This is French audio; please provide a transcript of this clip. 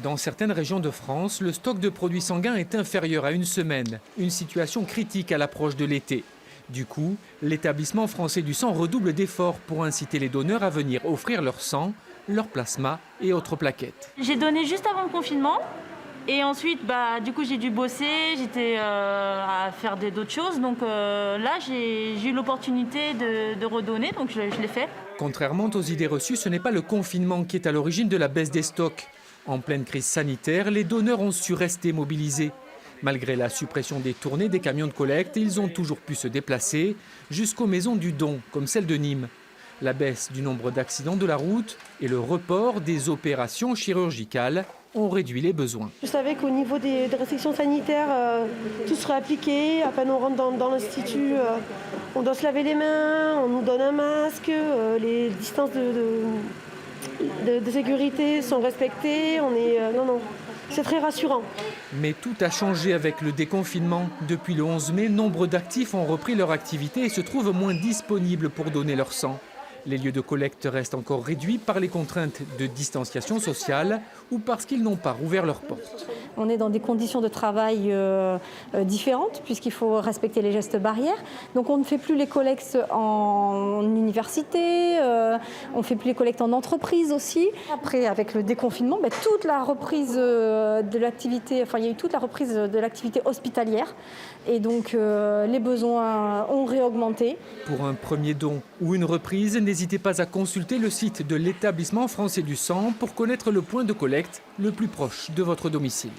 Dans certaines régions de France, le stock de produits sanguins est inférieur à une semaine. Une situation critique à l'approche de l'été. Du coup, l'établissement français du sang redouble d'efforts pour inciter les donneurs à venir offrir leur sang, leur plasma et autres plaquettes. J'ai donné juste avant le confinement. Et ensuite, du coup, j'ai dû bosser, j'étais à faire d'autres choses. Donc là, j'ai eu l'opportunité de redonner, donc je l'ai fait. Contrairement aux idées reçues, ce n'est pas le confinement qui est à l'origine de la baisse des stocks. En pleine crise sanitaire, les donneurs ont su rester mobilisés. Malgré la suppression des tournées des camions de collecte, ils ont toujours pu se déplacer jusqu'aux maisons du don, comme celle de Nîmes. La baisse du nombre d'accidents de la route et le report des opérations chirurgicales ont réduit les besoins. Je savais qu'au niveau des restrictions sanitaires, tout serait appliqué. À peine on rentre dans l'institut, on doit se laver les mains, on nous donne un masque, les distances de sécurité sont respectées. Non, c'est très rassurant. Mais tout a changé avec le déconfinement. Depuis le 11 mai, nombre d'actifs ont repris leur activité et se trouvent moins disponibles pour donner leur sang. Les lieux de collecte restent encore réduits par les contraintes de distanciation sociale ou parce qu'ils n'ont pas rouvert leurs portes. On est dans des conditions de travail différentes puisqu'il faut respecter les gestes barrières. Donc on ne fait plus les collectes en université, on ne fait plus les collectes en entreprise aussi. Après, avec le déconfinement, toute la reprise de l'activité, il y a eu toute la reprise de l'activité hospitalière et donc les besoins ont réaugmenté. Pour un premier don ou une reprise, n'hésitez pas à consulter le site de l'établissement français du sang pour connaître le point de collecte le plus proche de votre domicile.